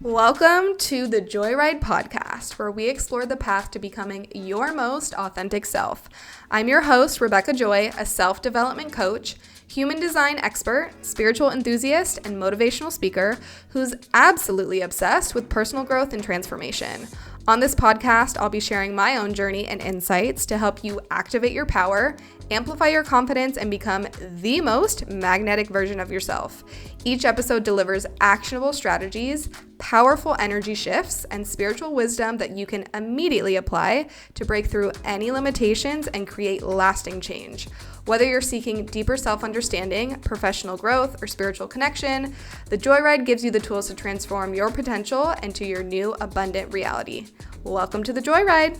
Welcome to the Joyride podcast, where we explore the path to becoming your most authentic self. I'm your host, Rebekah Joy, a self-development coach, human design expert, spiritual enthusiast, and motivational speaker who's absolutely obsessed with personal growth and transformation. On this podcast, I'll be sharing my own journey and insights to help you activate your power, amplify your confidence, and become the most magnetic version of yourself. Each episode delivers actionable strategies, powerful energy shifts, and spiritual wisdom that you can immediately apply to break through any limitations and create lasting change. Whether you're seeking deeper self-understanding, professional growth, or spiritual connection, the Joyride gives you the tools to transform your potential into your new abundant reality. Welcome to the Joyride.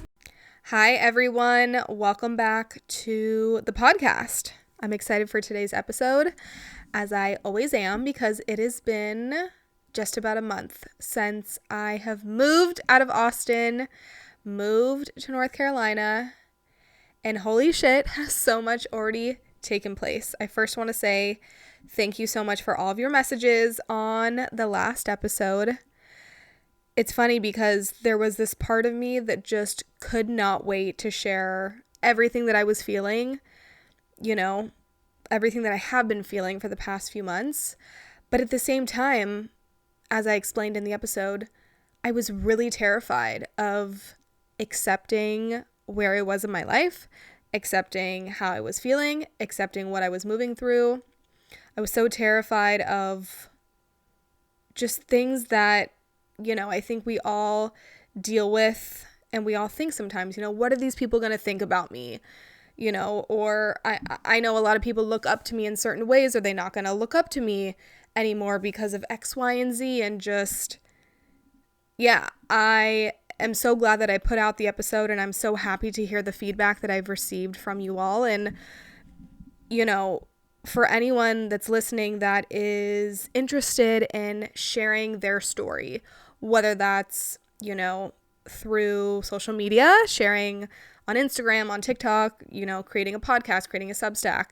Hi, everyone. Welcome back to the podcast. I'm excited for today's episode, as I always am, because it has been just about a month since I have moved out of Austin, moved to North Carolina, and holy shit, has so much already taken place. I first want to say thank you so much for all of your messages on the last episode. It's funny because there was this part of me that just could not wait to share everything that I was feeling, everything that I have been feeling for the past few months. But at the same time, as I explained in the episode, I was really terrified of accepting where I was in my life, accepting how I was feeling, accepting what I was moving through. I was so terrified of just things that, I think we all deal with, and we all think sometimes, what are these people going to think about me? Or I know a lot of people look up to me in certain ways. Are they not going to look up to me anymore because of X, Y, and Z? And just, I am so glad that I put out the episode, and I'm so happy to hear the feedback that I've received from you all. And, for anyone that's listening that is interested in sharing their story, whether that's, through social media, sharing on Instagram, on TikTok, creating a podcast, creating a Substack,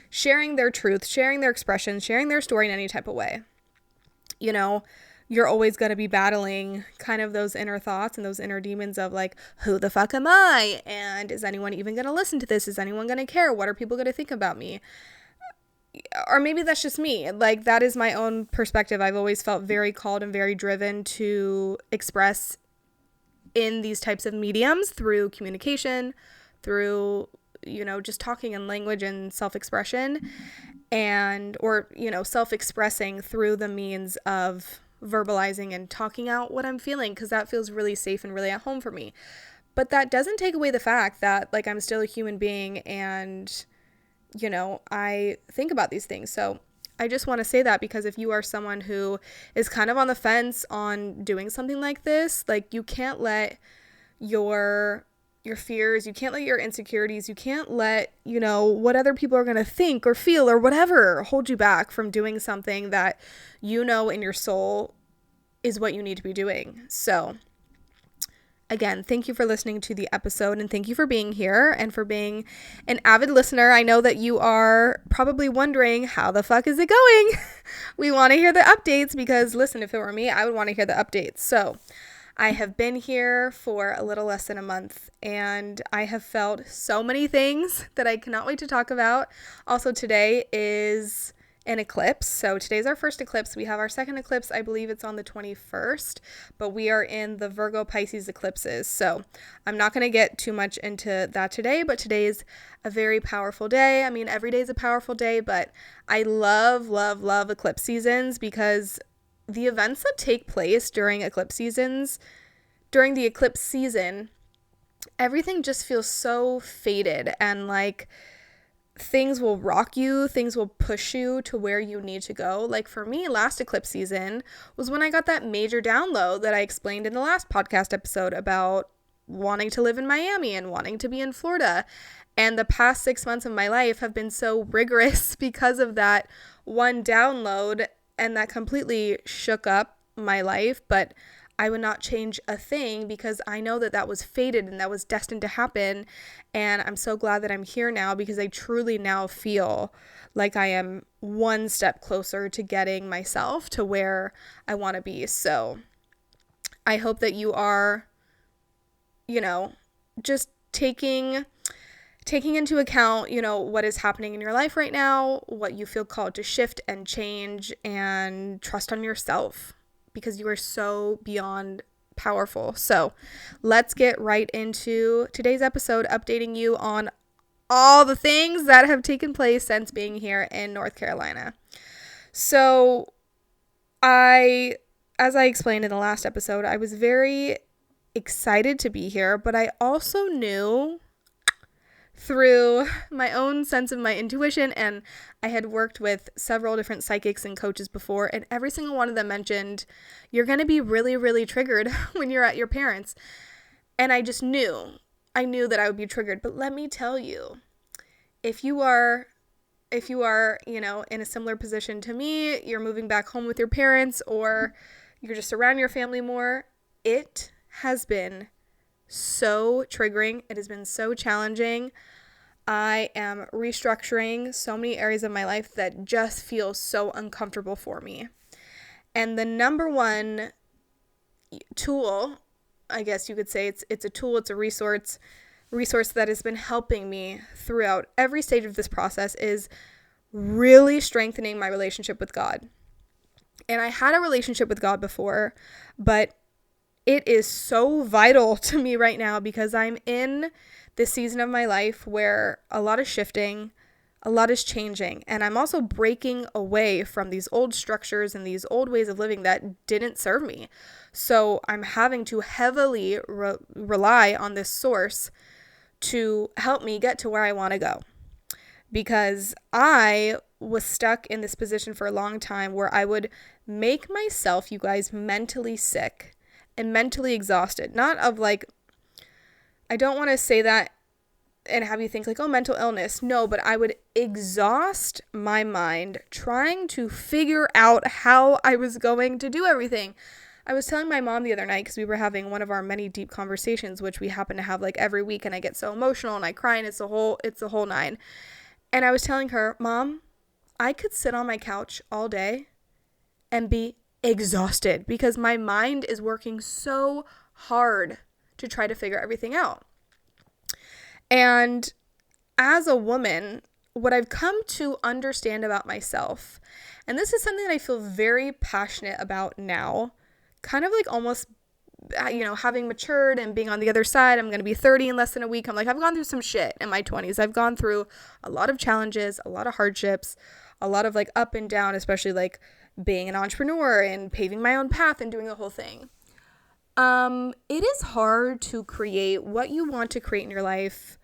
sharing their truth, sharing their expressions, sharing their story in any type of way. You're always going to be battling kind of those inner thoughts and those inner demons of like, who the fuck am I? And is anyone even going to listen to this? Is anyone going to care? What are people going to think about me? Or maybe that's just me. Like, that is my own perspective. I've always felt very called and very driven to express in these types of mediums through communication, through, just talking in language and self-expression, or self-expressing through the means of verbalizing and talking out what I'm feeling, because that feels really safe and really at home for me. But that doesn't take away the fact that, like, I'm still a human being and, I think about these things. So I just want to say that, because if you are someone who is kind of on the fence on doing something like this, like, you can't let your fears, you can't let your insecurities, you can't let, what other people are going to think or feel or whatever hold you back from doing something that in your soul is what you need to be doing. So again, thank you for listening to the episode, and thank you for being here and for being an avid listener. I know that you are probably wondering, how the fuck is it going? We want to hear the updates, because listen, if it were me, I would want to hear the updates. So I have been here for a little less than a month, and I have felt so many things that I cannot wait to talk about. Also, today is an eclipse. So today's our first eclipse. We have our second eclipse. I believe it's on the 21st, but we are in the Virgo Pisces eclipses. So I'm not going to get too much into that today, but today's a very powerful day. I mean, every day is a powerful day, but I love, love, love eclipse seasons, because the events that take place during the eclipse season, everything just feels so faded, and like, things will rock you, things will push you to where you need to go. Like for me, last eclipse season was when I got that major download that I explained in the last podcast episode about wanting to live in Miami and wanting to be in Florida. And the past 6 months of my life have been so rigorous because of that one download, and that completely shook up my life. But I would not change a thing, because I know that that was fated and that was destined to happen. And I'm so glad that I'm here now, because I truly now feel like I am one step closer to getting myself to where I want to be. So I hope that you are, just taking into account, what is happening in your life right now, what you feel called to shift and change, and trust on yourself, because you are so beyond powerful. So let's get right into today's episode, updating you on all the things that have taken place since being here in North Carolina. So as I explained in the last episode, I was very excited to be here, but I also knew through my own sense of my intuition, and I had worked with several different psychics and coaches before, and every single one of them mentioned, you're going to be really, really triggered when you're at your parents'. And I just knew that I would be triggered. But let me tell you, if you are, in a similar position to me, you're moving back home with your parents, or you're just around your family more, it has been so triggering. It has been so challenging. I am restructuring so many areas of my life that just feel so uncomfortable for me. And the number one tool, I guess you could say, it's a tool, it's a resource that has been helping me throughout every stage of this process, is really strengthening my relationship with God. And I had a relationship with God before, but it is so vital to me right now because I'm in this season of my life where a lot is shifting, a lot is changing, and I'm also breaking away from these old structures and these old ways of living that didn't serve me. So I'm having to heavily rely on this source to help me get to where I want to go. Because I was stuck in this position for a long time where I would make myself, you guys, mentally sick and mentally exhausted. Not of like, I don't want to say that and have you think like, oh, mental illness. No, but I would exhaust my mind trying to figure out how I was going to do everything. I was telling my mom the other night, because we were having one of our many deep conversations, which we happen to have like every week, and I get so emotional and I cry, and it's the whole nine. And I was telling her, Mom, I could sit on my couch all day and be exhausted because my mind is working so hard to try to figure everything out. And as a woman, what I've come to understand about myself, and this is something that I feel very passionate about now, kind of like almost, having matured and being on the other side. I'm going to be 30 in less than a week. I'm like, I've gone through some shit in my 20s. I've gone through a lot of challenges, a lot of hardships, a lot of like up and down, especially like being an entrepreneur and paving my own path and doing the whole thing. It is hard to create what you want to create in your life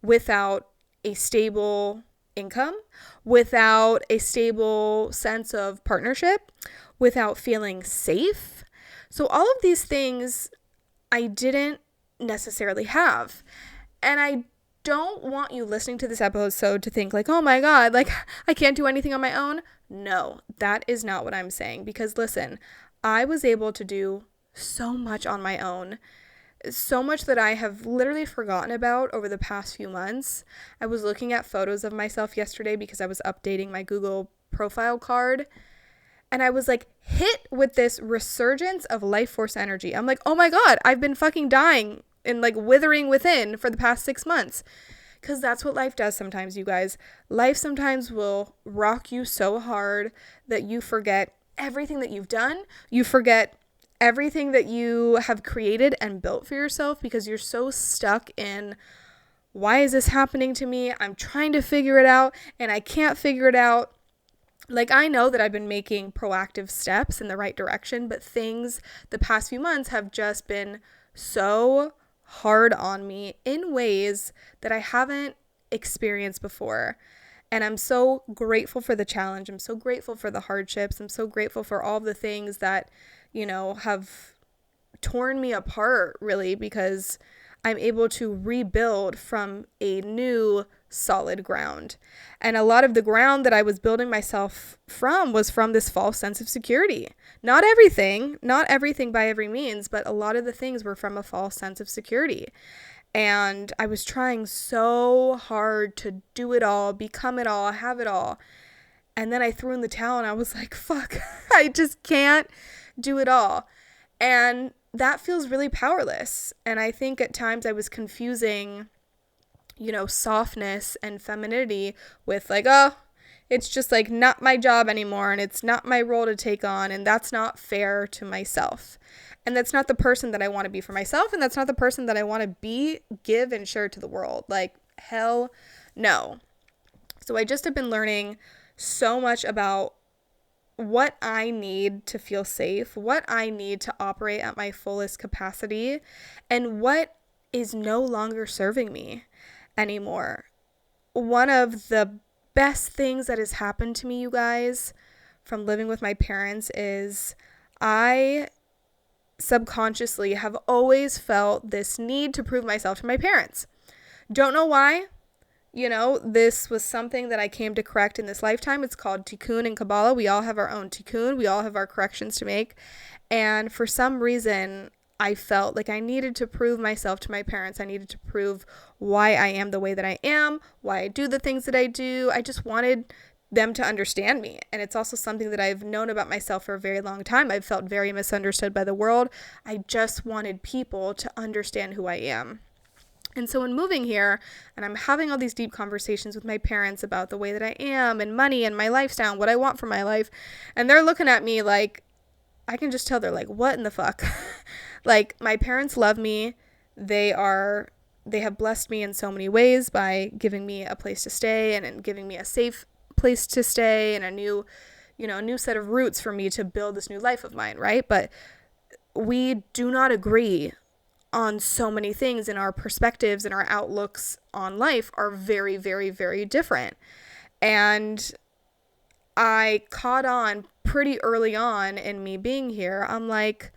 without a stable income, without a stable sense of partnership, without feeling safe. So all of these things I didn't necessarily have. And I don't want you listening to this episode to think like, oh my God, like I can't do anything on my own. No, that is not what I'm saying. Because listen, I was able to do so much on my own. So much that I have literally forgotten about over the past few months. I was looking at photos of myself yesterday because I was updating my Google profile card. And I was like hit with this resurgence of life force energy. I'm like, oh my God, I've been fucking dying and like withering within for the past 6 months. Because that's what life does sometimes, you guys. Life sometimes will rock you so hard that you forget everything that you've done. You forget everything that you have created and built for yourself because you're so stuck in, why is this happening to me? I'm trying to figure it out and I can't figure it out. Like, I know that I've been making proactive steps in the right direction, but things the past few months have just been so hard on me in ways that I haven't experienced before. And I'm so grateful for the challenge. I'm so grateful for the hardships. I'm so grateful for all the things that, have torn me apart, really, because I'm able to rebuild from a new solid ground. And a lot of the ground that I was building myself from was from this false sense of security. Not everything by every means, but a lot of the things were from a false sense of security. And I was trying so hard to do it all, become it all, have it all. And then I threw in the towel and I was like, fuck, I just can't do it all. And that feels really powerless. And I think at times I was confusing, softness and femininity with like, oh, it's just like not my job anymore and it's not my role to take on, and that's not fair to myself. And that's not the person that I want to be for myself, and that's not the person that I want to be, give, and share to the world. Like, hell no. So I just have been learning so much about what I need to feel safe, what I need to operate at my fullest capacity, and what is no longer serving me anymore. One of the best things that has happened to me, you guys, from living with my parents is I subconsciously have always felt this need to prove myself to my parents. Don't know why. This was something that I came to correct in this lifetime. It's called tikkun in Kabbalah. We all have our own tikkun. We all have our corrections to make. And for some reason, I felt like I needed to prove myself to my parents. I needed to prove why I am the way that I am, why I do the things that I do. I just wanted them to understand me. And it's also something that I've known about myself for a very long time. I've felt very misunderstood by the world. I just wanted people to understand who I am. And so when moving here, and I'm having all these deep conversations with my parents about the way that I am and money and my lifestyle and what I want for my life, and they're looking at me like, I can just tell they're like, what in the fuck? Like, my parents love me. They have blessed me in so many ways by giving me a place to stay and giving me a safe place to stay and a new set of roots for me to build this new life of mine, right? But we do not agree on so many things, and our perspectives and our outlooks on life are very, very, very different. And I caught on pretty early on in me being here. I'm like,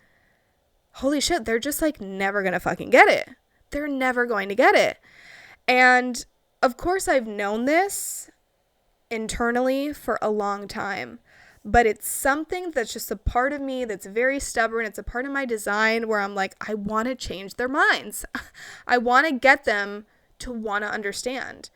holy shit, they're just like never gonna fucking get it. They're never going to get it. And of course I've known this internally for a long time, but it's something that's just a part of me that's very stubborn. It's a part of my design where I'm like, I want to change their minds. I want to get them to want to understand.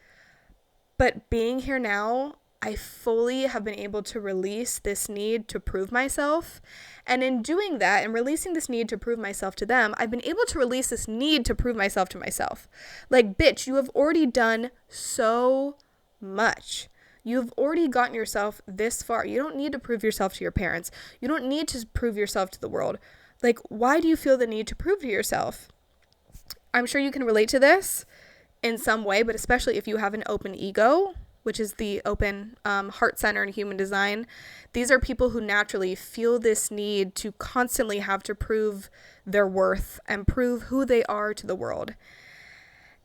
But being here now, I fully have been able to release this need to prove myself. And in doing that and releasing this need to prove myself to them, I've been able to release this need to prove myself to myself. Like, bitch, you have already done so much. You've already gotten yourself this far. You don't need to prove yourself to your parents. You don't need to prove yourself to the world. Like, why do you feel the need to prove to yourself? I'm sure you can relate to this in some way, but especially if you have an open ego, which is the open heart center in human design. These are people who naturally feel this need to constantly have to prove their worth and prove who they are to the world.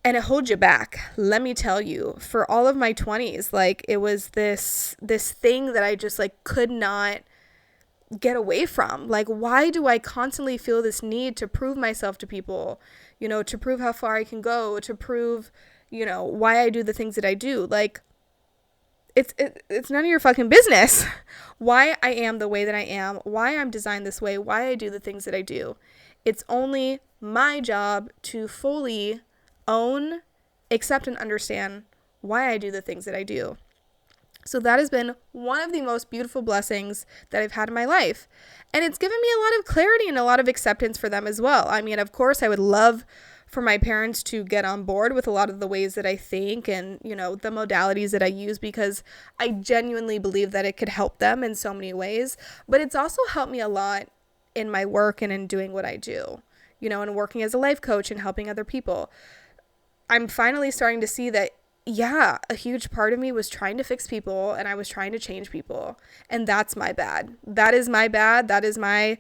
And it holds you back. Let me tell you, for all of my 20s, like, it was this thing that I just like could not get away from. Like, why do I constantly feel this need to prove myself to people, to prove how far I can go, to prove, why I do the things that I do? Like, it's none of your fucking business why I am the way that I am, why I'm designed this way, why I do the things that I do. It's only my job to fully own, accept, and understand why I do the things that I do. So that has been one of the most beautiful blessings that I've had in my life. And it's given me a lot of clarity and a lot of acceptance for them as well. I mean, of course, I would love for my parents to get on board with a lot of the ways that I think and, the modalities that I use, because I genuinely believe that it could help them in so many ways. But it's also helped me a lot in my work and in doing what I do, and working as a life coach and helping other people. I'm finally starting to see that, yeah, a huge part of me was trying to fix people and I was trying to change people. And that's my bad. That is my bad. That is my,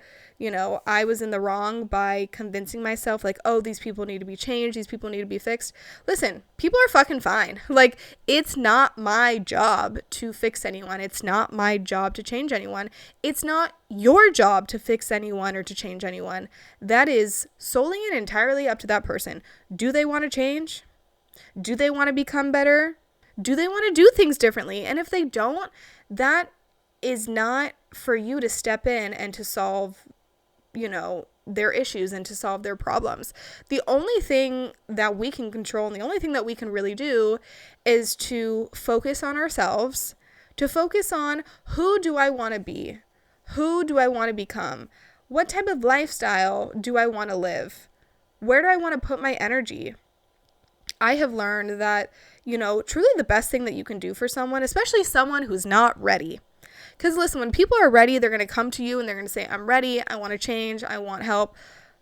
I was in the wrong by convincing myself like, oh, these people need to be changed. These people need to be fixed. Listen, people are fucking fine. Like, it's not my job to fix anyone. It's not my job to change anyone. It's not your job to fix anyone or to change anyone. That is solely and entirely up to that person. Do they want to change? Do they want to become better? Do they want to do things differently? And if they don't, that is not for you to step in and to solve, their issues and to solve their problems. The only thing that we can control and the only thing that we can really do is to focus on ourselves, to focus on who do I want to be? Who do I want to become? What type of lifestyle do I want to live? Where do I want to put my energy? I have learned that, truly the best thing that you can do for someone, especially someone who's not ready. Because listen, when people are ready, they're going to come to you and they're going to say, I'm ready, I want to change, I want help.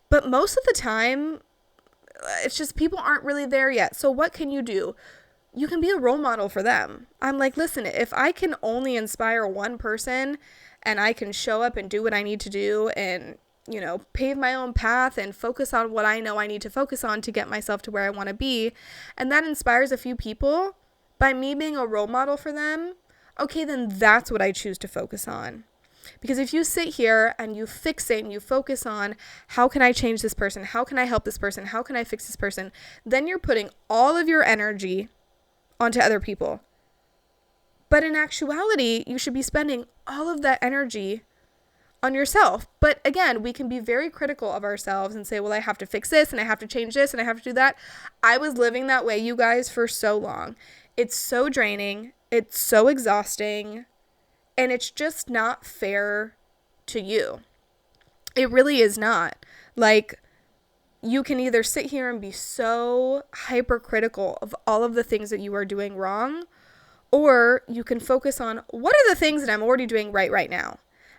But most of the time, it's just people aren't really there yet. So what can you do? You can be a role model for them. I'm like, listen, if I can only inspire one person and I can show up and do what I need to do and, pave my own path and focus on what I know I need to focus on to get myself to where I want to be, and that inspires a few people by me being a role model for them, okay, then that's what I choose to focus on. Because if you sit here and you fixate and you focus on how can I change this person, how can I help this person, how can I fix this person, then you're putting all of your energy onto other people. But in actuality, you should be spending all of that energy on yourself. But again, we can be very critical of ourselves and say, well, I have to fix this and I have to change this and I have to do that. I was living that way, you guys, for so long. It's so draining. It's so exhausting. And it's just not fair to you. It really is not. Like, you can either sit here and be so hypercritical of all of the things that you are doing wrong, or you can focus on what are the things that I'm already doing right now.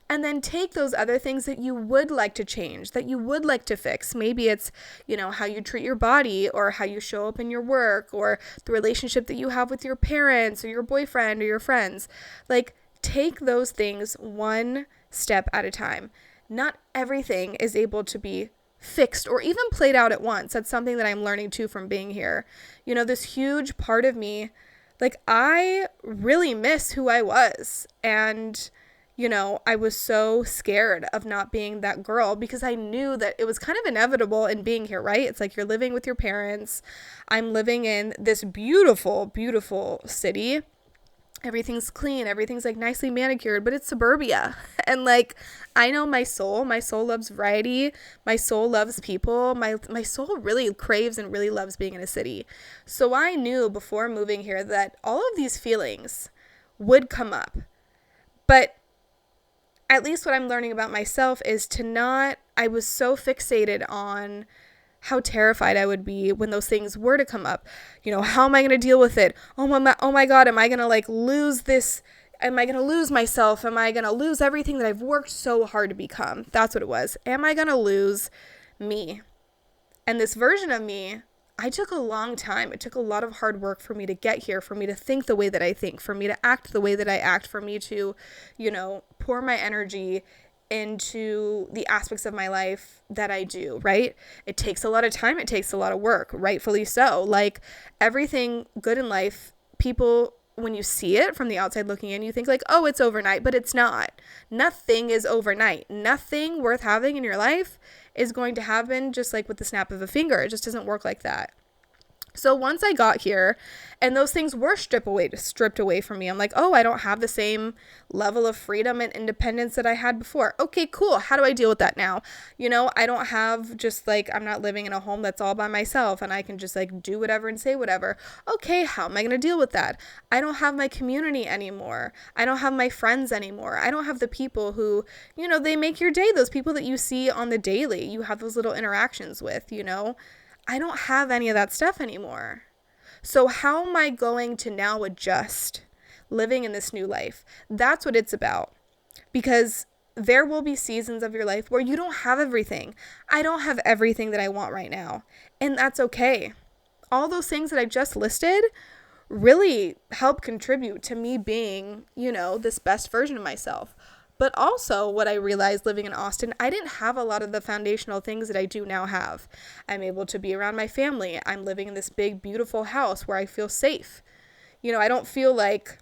And then take those other things that you would like to change, that you would like to fix. Maybe it's, how you treat your body or how you show up in your work or the relationship that you have with your parents or your boyfriend or your friends. Like, take those things one step at a time. Not everything is able to be fixed or even played out at once. That's something that I'm learning too from being here. This huge part of me, like, I really miss who I was. And I was so scared of not being that girl because I knew that it was kind of inevitable in being here, right? It's like you're living with your parents. I'm living in this beautiful, beautiful city. Everything's clean. Everything's like nicely manicured, but it's suburbia. And like, I know my soul loves variety. My soul loves people. My soul really craves and really loves being in a city. So I knew before moving here that all of these feelings would come up. But at least what I'm learning about myself is I was so fixated on how terrified I would be when those things were to come up. How am I going to deal with it? Oh my God, am I going to lose this? Am I going to lose myself? Am I going to lose everything that I've worked so hard to become? That's what it was. Am I going to lose me? And this version of me, I took a long time. It took a lot of hard work for me to get here, for me to think the way that I think, for me to act the way that I act, for me to, pour my energy into the aspects of my life that I do, right? It takes a lot of time. It takes a lot of work, rightfully so. Like, everything good in life, people, when you see it from the outside looking in, you think like, oh, it's overnight, but it's not. Nothing is overnight. Nothing worth having in your life is going to happen just like with the snap of a finger. It just doesn't work like that. So once I got here and those things were stripped away from me, I'm like, oh, I don't have the same level of freedom and independence that I had before. Okay, cool. How do I deal with that now? I don't have I'm not living in a home that's all by myself and I can just do whatever and say whatever. Okay, how am I going to deal with that? I don't have my community anymore. I don't have my friends anymore. I don't have the people who, they make your day, those people that you see on the daily, you have those little interactions with, I don't have any of that stuff anymore. So how am I going to now adjust living in this new life? That's what it's about. Because there will be seasons of your life where you don't have everything. I don't have everything that I want right now. And that's okay. All those things that I just listed really help contribute to me being, this best version of myself. But also what I realized living in Austin, I didn't have a lot of the foundational things that I do now have. I'm able to be around my family. I'm living in this big, beautiful house where I feel safe. I don't feel like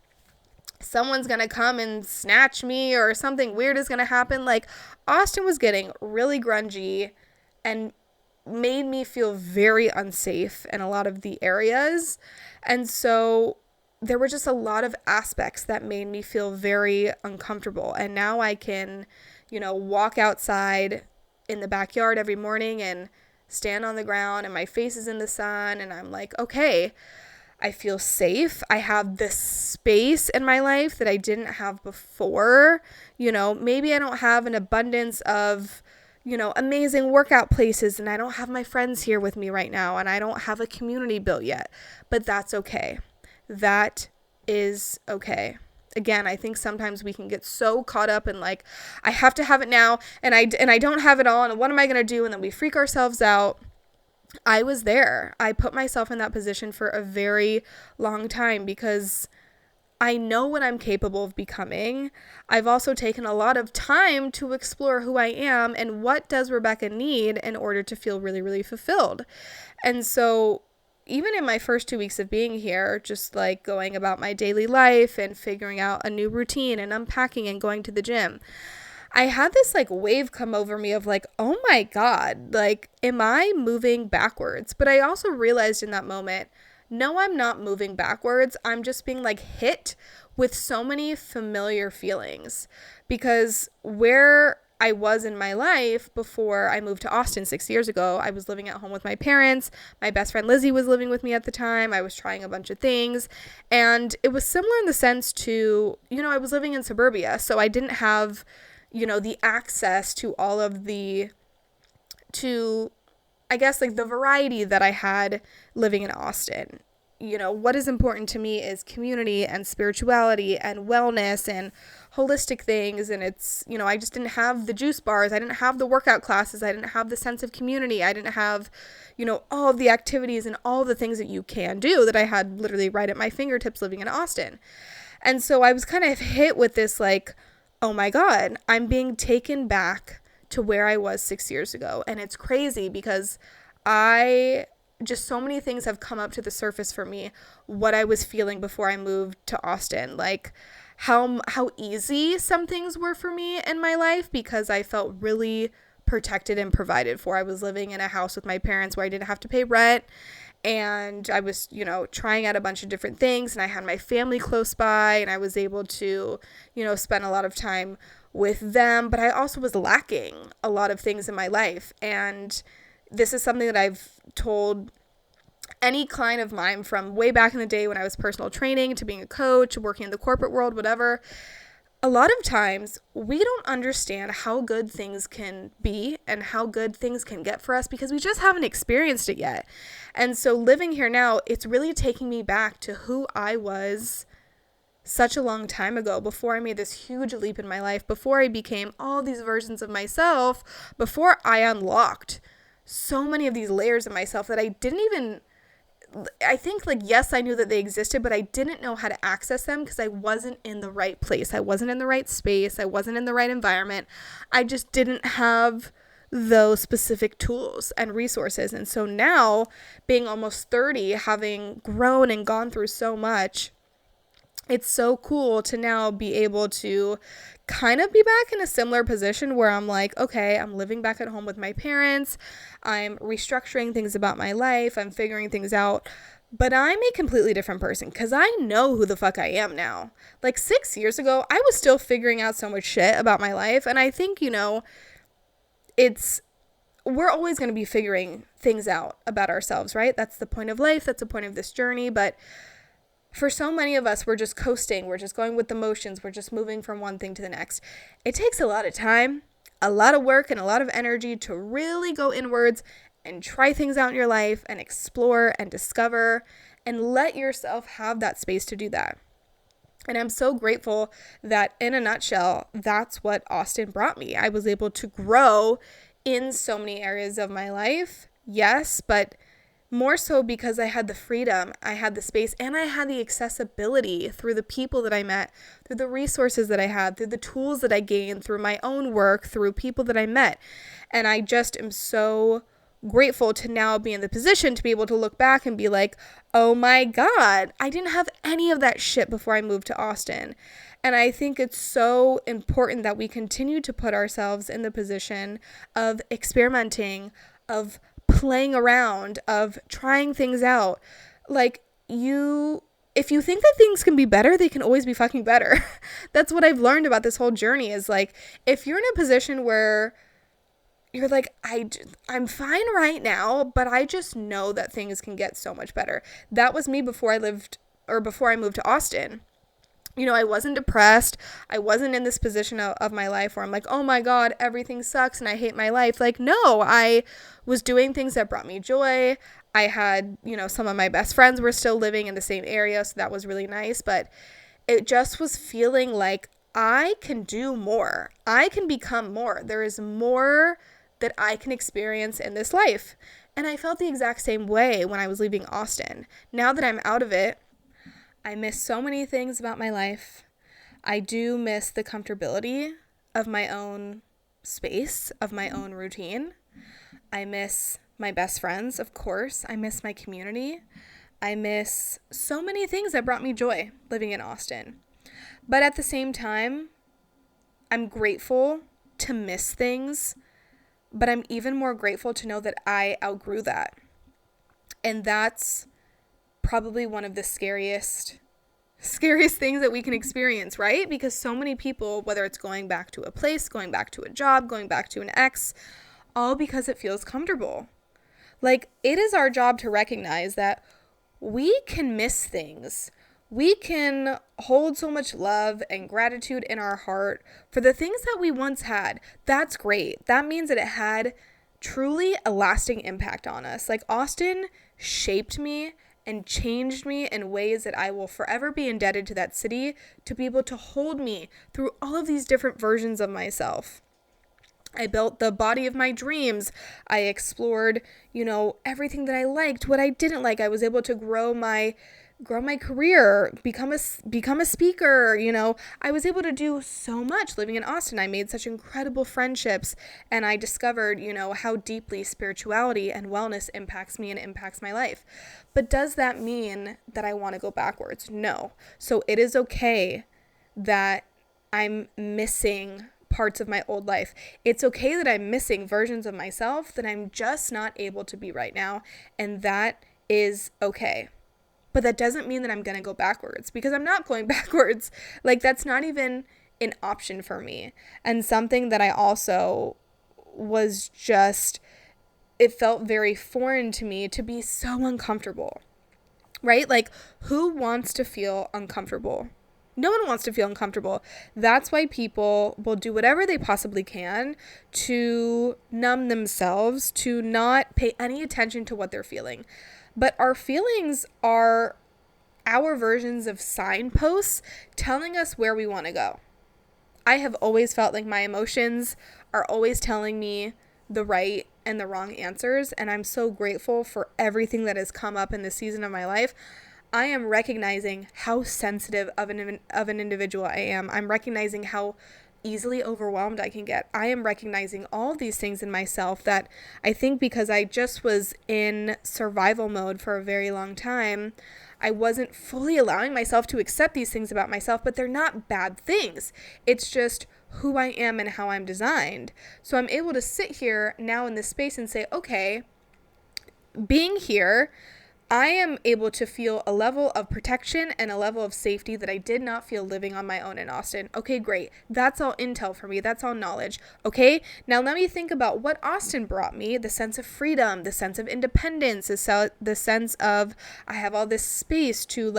someone's going to come and snatch me or something weird is going to happen. Like, Austin was getting really grungy and made me feel very unsafe in a lot of the areas. And so there were just a lot of aspects that made me feel very uncomfortable. And now I can, walk outside in the backyard every morning and stand on the ground and my face is in the sun. And I'm like, okay, I feel safe. I have this space in my life that I didn't have before. Maybe I don't have an abundance of amazing workout places, and I don't have my friends here with me right now, and I don't have a community built yet. But that's okay. That is okay. Again, I think sometimes we can get so caught up in like, I have to have it now, and I don't have it all, and what am I going to do? And then we freak ourselves out. I was there. I put myself in that position for a very long time because I know what I'm capable of becoming. I've also taken a lot of time to explore who I am and what does Rebekah need in order to feel really, really fulfilled. And so even in my first 2 weeks of being here, just like going about my daily life and figuring out a new routine and unpacking and going to the gym, I had this like wave come over me of like, oh my God, like, am I moving backwards? But I also realized in that moment, no, I'm not moving backwards. I'm just being like hit with so many familiar feelings because where I was in my life before I moved to Austin 6 years ago, I was living at home with my parents. My best friend Lizzie was living with me at the time. I was trying a bunch of things, and it was similar in the sense to, I was living in suburbia, so I didn't have, the access to all of I guess, like the variety that I had living in Austin. What is important to me is community and spirituality and wellness and holistic things. And it's, I just didn't have the juice bars. I didn't have the workout classes. I didn't have the sense of community. I didn't have, all of the activities and all the things that you can do that I had literally right at my fingertips living in Austin. And so I was kind of hit with this like, oh my God, I'm being taken back to where I was 6 years ago. And it's crazy because so many things have come up to the surface for me, what I was feeling before I moved to Austin, like how easy some things were for me in my life because I felt really protected and provided for. I was living in a house with my parents where I didn't have to pay rent, and I was, trying out a bunch of different things, and I had my family close by, and I was able to, spend a lot of time with them, but I also was lacking a lot of things in my life. And this is something that I've told any client of mine from way back in the day when I was personal training to being a coach, working in the corporate world, whatever. A lot of times we don't understand how good things can be and how good things can get for us because we just haven't experienced it yet. And so living here now, it's really taking me back to who I was such a long time ago, before I made this huge leap in my life, before I became all these versions of myself, before I unlocked so many of these layers of myself that I think like, yes, I knew that they existed, but I didn't know how to access them because I wasn't in the right place. I wasn't in the right space. I wasn't in the right environment. I just didn't have those specific tools and resources. And so now, being almost 30, having grown and gone through so much, it's so cool to now be able to kind of be back in a similar position where I'm like, okay, I'm living back at home with my parents. I'm restructuring things about my life. I'm figuring things out. But I'm a completely different person because I know who the fuck I am now. Like 6 years ago, I was still figuring out so much shit about my life. And I think, we're always going to be figuring things out about ourselves, right? That's the point of life. That's the point of this journey. But for so many of us, we're just coasting. We're just going with the motions. We're just moving from one thing to the next. It takes a lot of time, a lot of work, and a lot of energy to really go inwards and try things out in your life and explore and discover and let yourself have that space to do that. And I'm so grateful that, in a nutshell, that's what Austin brought me. I was able to grow in so many areas of my life, yes, but more so because I had the freedom, I had the space, and I had the accessibility through the people that I met, through the resources that I had, through the tools that I gained, through my own work, through people that I met. And I just am so grateful to now be in the position to be able to look back and be like, oh my God, I didn't have any of that shit before I moved to Austin. And I think it's so important that we continue to put ourselves in the position of experimenting, of playing around, of trying things out. Like, if you think that things can be better, they can always be fucking better. That's what I've learned about this whole journey is like, if you're in a position where you're like, I'm fine right now, but I just know that things can get so much better. That was me before I moved to Austin. I wasn't depressed. I wasn't in this position of my life where I'm like, oh my God, everything sucks and I hate my life. Like, no, I was doing things that brought me joy. I had, some of my best friends were still living in the same area, so that was really nice. But it just was feeling like I can do more. I can become more. There is more that I can experience in this life. And I felt the exact same way when I was leaving Austin. Now that I'm out of it, I miss so many things about my life. I do miss the comfortability of my own space, of my own routine. I miss my best friends, of course. I miss my community. I miss so many things that brought me joy living in Austin. But at the same time, I'm grateful to miss things, but I'm even more grateful to know that I outgrew that. And that's probably one of the scariest things that we can experience, right? Because so many people, whether it's going back to a place, going back to a job, going back to an ex, all because it feels comfortable. Like, it is our job to recognize that we can miss things. We can hold so much love and gratitude in our heart for the things that we once had. That's great. That means that it had truly a lasting impact on us. Like, Austin shaped me and changed me in ways that I will forever be indebted to that city to be able to hold me through all of these different versions of myself. I built the body of my dreams. I explored, everything that I liked, what I didn't like. I was able to grow my career, become a speaker. I was able to do so much living in Austin. I made such incredible friendships, and I discovered, how deeply spirituality and wellness impacts me and impacts my life. But does that mean that I want to go backwards? No. So it is okay that I'm missing parts of my old life. It's okay that I'm missing versions of myself that I'm just not able to be right now, and that is okay. But that doesn't mean that I'm going to go backwards, because I'm not going backwards. Like, that's not even an option for me. And something that I also was just, it felt very foreign to me to be so uncomfortable, right? Like, who wants to feel uncomfortable? No one wants to feel uncomfortable. That's why people will do whatever they possibly can to numb themselves, to not pay any attention to what they're feeling. But our feelings are our versions of signposts telling us where we want to go. I have always felt like my emotions are always telling me the right and the wrong answers, and I'm so grateful for everything that has come up in this season of my life. I am recognizing how sensitive of an individual I am. I'm recognizing how easily overwhelmed I can get. I am recognizing all of these things in myself that I think, because I just was in survival mode for a very long time, I wasn't fully allowing myself to accept these things about myself, but they're not bad things. It's just who I am and how I'm designed. So I'm able to sit here now in this space and say, okay, being here, I am able to feel a level of protection and a level of safety that I did not feel living on my own in Austin. Okay, great. That's all intel for me. That's all knowledge. Okay, now let me think about what Austin brought me: the sense of freedom, the sense of independence, the sense of I have all this space to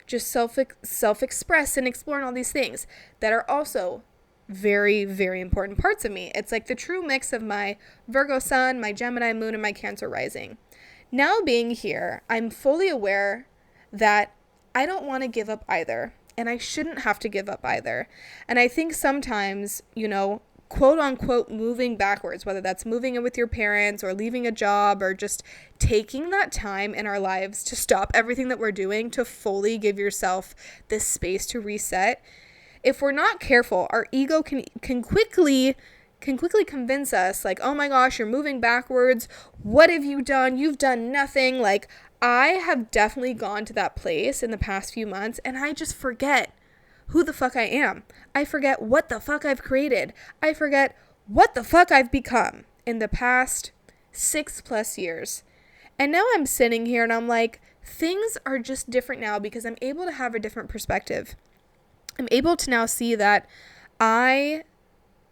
just self-express and explore, and all these things that are also very, very important parts of me. It's like the true mix of my Virgo sun, my Gemini moon, and my Cancer rising. Now being here, I'm fully aware that I don't want to give up either, and I shouldn't have to give up either. And I think sometimes, quote unquote, moving backwards, whether that's moving in with your parents or leaving a job or just taking that time in our lives to stop everything that we're doing to fully give yourself this space to reset. If we're not careful, our ego can quickly convince us, like, oh my gosh, you're moving backwards. What have you done? You've done nothing. Like, I have definitely gone to that place in the past few months, and I just forget who the fuck I am. I forget what the fuck I've created. I forget what the fuck I've become in the past 6+ years. And now I'm sitting here and I'm like, things are just different now because I'm able to have a different perspective. I'm able to now see that I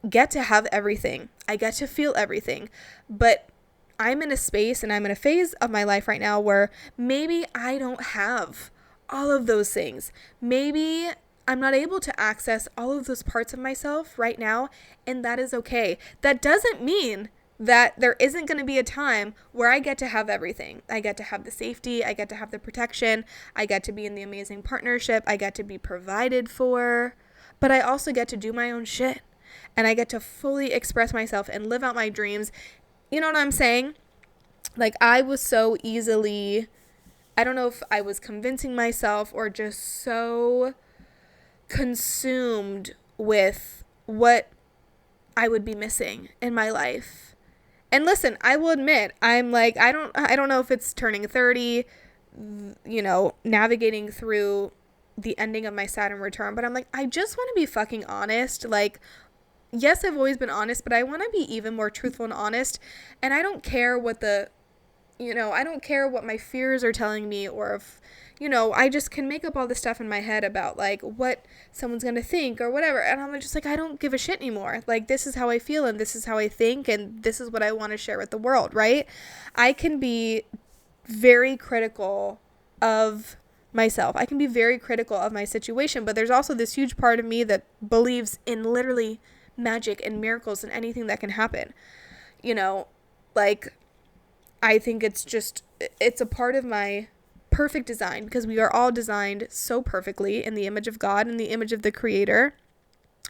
get to have everything. I get to feel everything. But I'm in a space and I'm in a phase of my life right now where maybe I don't have all of those things. Maybe I'm not able to access all of those parts of myself right now, and that is okay. That doesn't mean that there isn't going to be a time where I get to have everything. I get to have the safety, I get to have the protection, I get to be in the amazing partnership, I get to be provided for, but I also get to do my own shit, and I get to fully express myself and live out my dreams. You know what I'm saying? Like, I was so easily, I don't know if I was convincing myself or just so consumed with what I would be missing in my life. And listen, I will admit, I'm like, I don't know if it's turning 30, navigating through the ending of my Saturn return, but I'm like, I just want to be fucking honest. Like, yes, I've always been honest, but I want to be even more truthful and honest. And I don't care what I don't care what my fears are telling me, or if, I just can make up all this stuff in my head about like what someone's going to think or whatever. And I'm just like, I don't give a shit anymore. Like, this is how I feel and this is how I think and this is what I want to share with the world, right? I can be very critical of myself. I can be very critical of my situation, but there's also this huge part of me that believes in literally magic and miracles and anything that can happen. Like, I think it's a part of my perfect design, because we are all designed so perfectly in the image of God and the image of the Creator.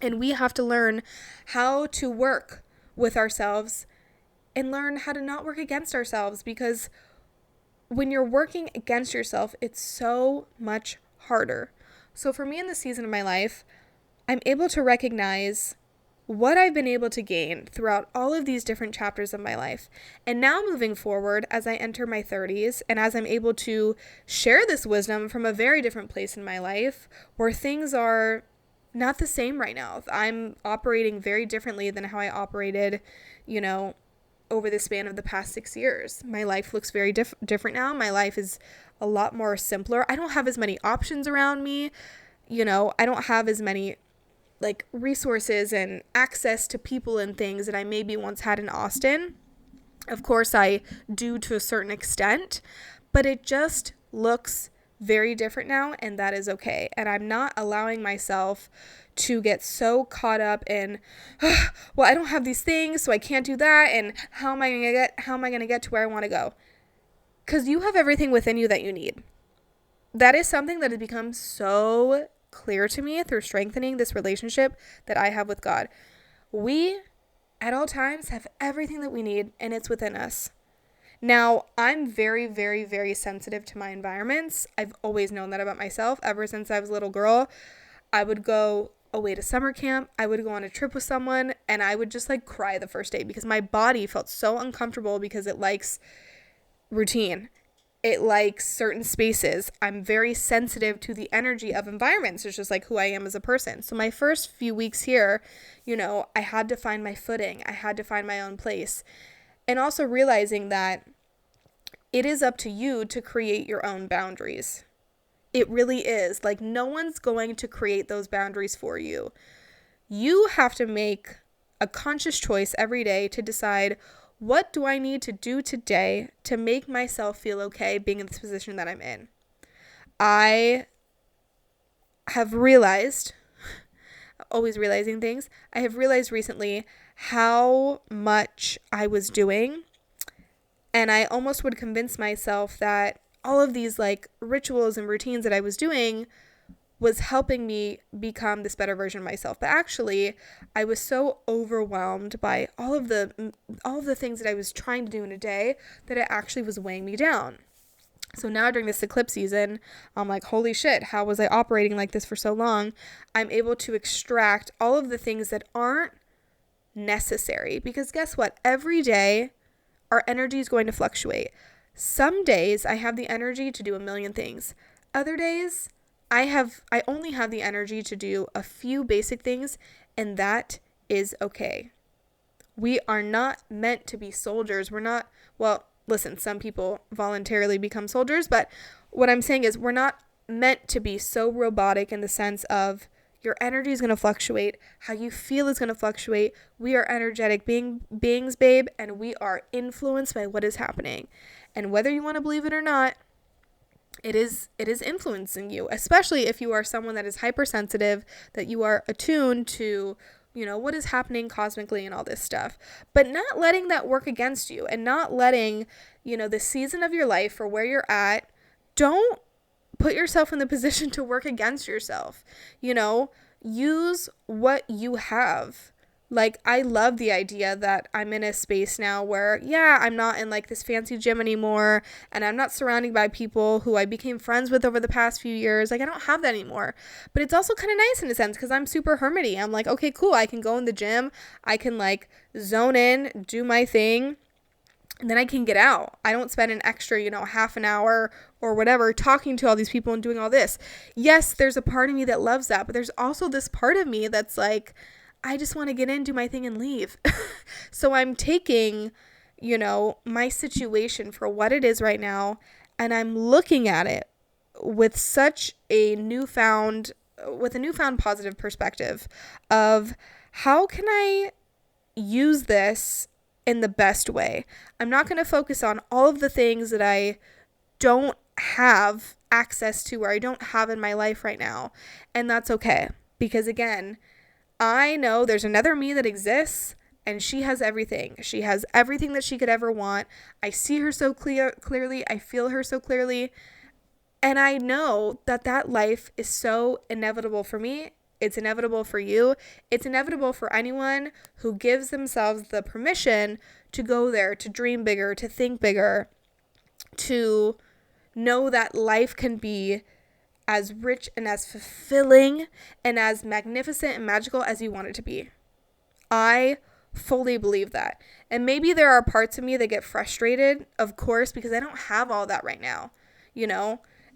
And we have to learn how to work with ourselves and learn how to not work against ourselves, because when you're working against yourself, it's so much harder. So for me in this season of my life, I'm able to recognize what I've been able to gain throughout all of these different chapters of my life. And now moving forward, as I enter my 30s, and as I'm able to share this wisdom from a very different place in my life, where things are not the same right now. I'm operating very differently than how I operated, over the span of the past 6 years. My life looks very different now. My life is a lot more simpler. I don't have as many options around me. I don't have as many like resources and access to people and things that I maybe once had in Austin. Of course, I do to a certain extent, but it just looks very different now, and that is okay. And I'm not allowing myself to get so caught up in, well, I don't have these things, so I can't do that, and how am I going to get to where I want to go? Because you have everything within you that you need. That is something that has become so clear to me through strengthening this relationship that I have with God. We, at all times, have everything that we need, and it's within us. Now, I'm very, very, very sensitive to my environments. I've always known that about myself. Ever since I was a little girl, I would go away to summer camp. I would go on a trip with someone, and I would just like cry the first day because my body felt so uncomfortable, because it likes routine. It likes certain spaces. I'm very sensitive to the energy of environments. It's just like who I am as a person. So my first few weeks here, I had to find my footing. I had to find my own place. And also realizing that it is up to you to create your own boundaries. It really is. Like, no one's going to create those boundaries for you. You have to make a conscious choice every day to decide, what do I need to do today to make myself feel okay being in this position that I'm in? I have realized, always realizing things, I have realized recently how much I was doing, and I almost would convince myself that all of these like rituals and routines that I was doing was helping me become this better version of myself. But actually, I was so overwhelmed by all of the things that I was trying to do in a day that it actually was weighing me down. So now during this eclipse season, I'm like, holy shit, how was I operating like this for so long? I'm able to extract all of the things that aren't necessary, because guess what? Every day, our energy is going to fluctuate. Some days I have the energy to do a million things. Other days, I only have the energy to do a few basic things, and that is okay. We are not meant to be soldiers. Listen, some people voluntarily become soldiers, but what I'm saying is we're not meant to be so robotic in the sense of your energy is going to fluctuate. How you feel is going to fluctuate. We are energetic beings, babe, and we are influenced by what is happening. And whether you want to believe it or not, it is influencing you, especially if you are someone that is hypersensitive, that you are attuned to, what is happening cosmically and all this stuff, but not letting that work against you, and not letting, the season of your life or where you're at, don't put yourself in the position to work against yourself. Use what you have. Like, I love the idea that I'm in a space now where, yeah, I'm not in like this fancy gym anymore, and I'm not surrounded by people who I became friends with over the past few years. Like, I don't have that anymore. But it's also kind of nice in a sense, because I'm super hermity. I'm like, okay, cool. I can go in the gym. I can like zone in, do my thing, and then I can get out. I don't spend an extra, half an hour or whatever talking to all these people and doing all this. Yes, there's a part of me that loves that, but there's also this part of me that's like, I just want to get in, do my thing, and leave. So I'm taking, my situation for what it is right now, and I'm looking at it with with a newfound positive perspective of how can I use this in the best way. I'm not going to focus on all of the things that I don't have access to, or I don't have in my life right now. And that's okay. Because again, I know there's another me that exists, and she has everything. She has everything that she could ever want. I see her so clearly. I feel her so clearly. And I know that life is so inevitable for me. It's inevitable for you. It's inevitable for anyone who gives themselves the permission to go there, to dream bigger, to think bigger, to know that life can be as rich and as fulfilling and as magnificent and magical as you want it to be. I fully believe that. And maybe there are parts of me that get frustrated, of course, because I don't have all that right now.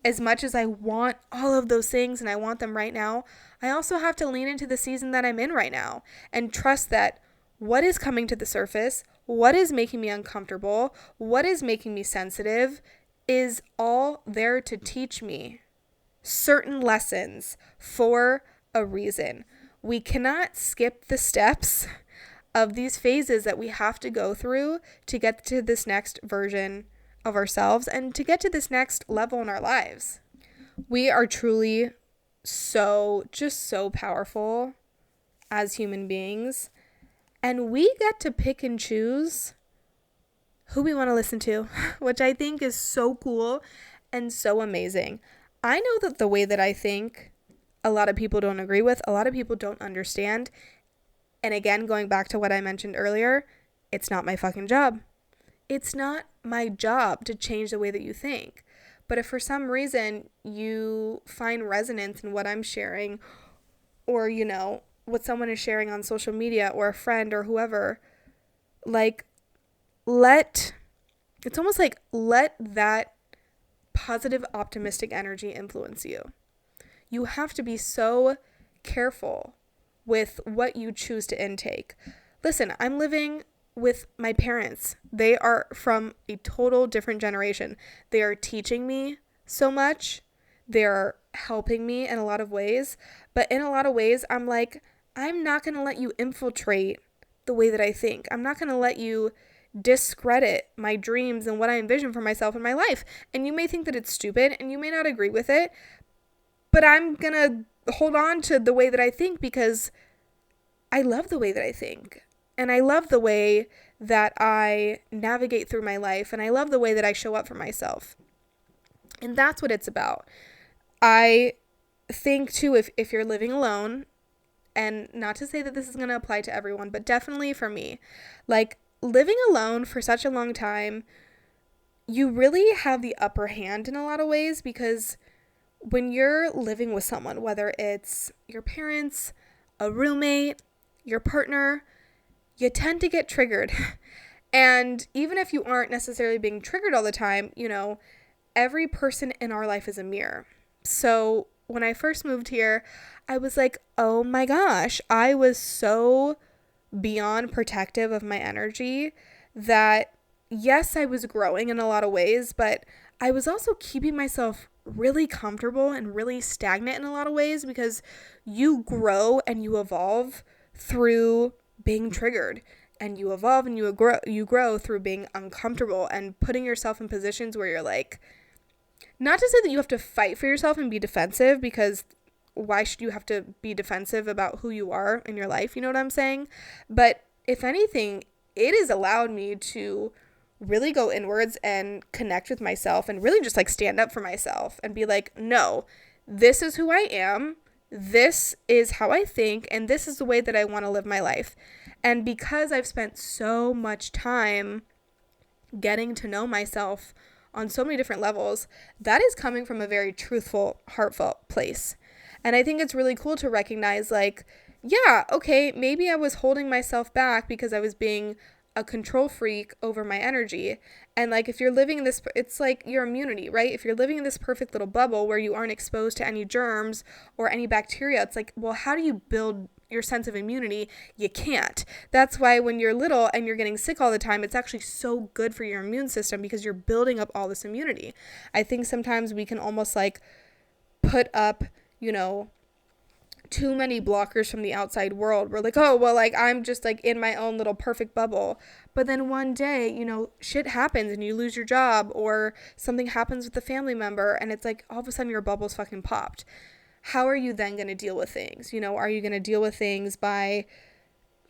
As much as I want all of those things and I want them right now, I also have to lean into the season that I'm in right now and trust that what is coming to the surface, what is making me uncomfortable, what is making me sensitive, is all there to teach me certain lessons for a reason. We cannot skip the steps of these phases that we have to go through to get to this next version of ourselves and to get to this next level in our lives. We are truly just so powerful as human beings, and we get to pick and choose who we want to listen to, which I think is so cool and so amazing. I know that the way that I think, a lot of people don't agree with, a lot of people don't understand. And again, going back to what I mentioned earlier, it's not my fucking job. It's not my job to change the way that you think. But if for some reason you find resonance in what I'm sharing, or, what someone is sharing on social media, or a friend or whoever, like, it's almost like let that positive, optimistic energy influence you. You have to be so careful with what you choose to intake. Listen, I'm living with my parents. They are from a total different generation. They are teaching me so much. They're helping me in a lot of ways. But in a lot of ways, I'm like, I'm not going to let you infiltrate the way that I think. I'm not going to let you discredit my dreams and what I envision for myself in my life. And you may think that it's stupid and you may not agree with it, but I'm going to hold on to the way that I think because I love the way that I think. And I love the way that I navigate through my life, and I love the way that I show up for myself. And that's what it's about. I think too, if you're living alone, and not to say that this is going to apply to everyone, but definitely for me, like living alone for such a long time, you really have the upper hand in a lot of ways, because when you're living with someone, whether it's your parents, a roommate, your partner, you tend to get triggered. And even if you aren't necessarily being triggered all the time, every person in our life is a mirror. So when I first moved here, I was like, oh my gosh, I was so beyond protective of my energy that yes, I was growing in a lot of ways, but I was also keeping myself really comfortable and really stagnant in a lot of ways, because you grow and you evolve through being triggered, and you evolve and you grow through being uncomfortable and putting yourself in positions where you're like, Not to say that you have to fight for yourself and be defensive, because why should you have to be defensive about who you are in your life? You know what I'm saying? But if anything, it has allowed me to really go inwards and connect with myself and really just like stand up for myself and be like, no, this is who I am. This is how I think, and this is the way that I want to live my life. And because I've spent so much time getting to know myself on so many different levels, that is coming from a very truthful, heartfelt place. And I think it's really cool to recognize, like, yeah, okay, maybe I was holding myself back because I was being a control freak over my energy. And like, if you're living in this, it's like your immunity, right? If you're living in this perfect little bubble where you aren't exposed to any germs or any bacteria, it's like, well, how do you build your sense of immunity? You can't. That's why when you're little and you're getting sick all the time, it's actually so good for your immune system, because you're building up all this immunity. I think sometimes we can almost like put up, you know, too many blockers from the outside world. We're like, oh, well, like, I'm just like in my own little perfect bubble. But then one day, you know, shit happens and you lose your job, or something happens with a family member, and it's like all of a sudden your bubble's fucking popped. How are you then going to deal with things? You know, are you going to deal with things by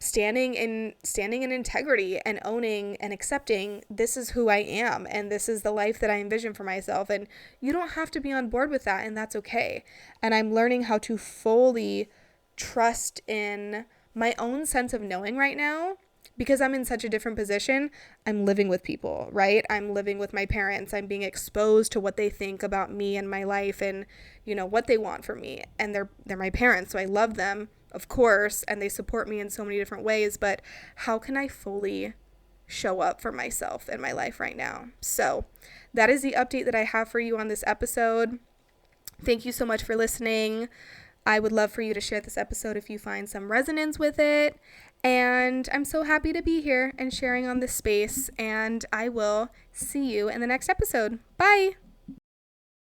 standing in integrity and owning and accepting, this is who I am and this is the life that I envision for myself, and you don't have to be on board with that, and that's okay. And I'm learning how to fully trust in my own sense of knowing right now, because I'm in such a different position. I'm living with people, right? I'm living with my parents. I'm being exposed to what they think about me and my life, and, you know, what they want from me. And they're my parents, so I love them, of course, and they support me in so many different ways. But how can I fully show up for myself in my life right now? So that is the update that I have for you on this episode. Thank you so much for listening. I would love for you to share this episode if you find some resonance with it. And I'm so happy to be here and sharing on this space. And I will see you in the next episode. Bye.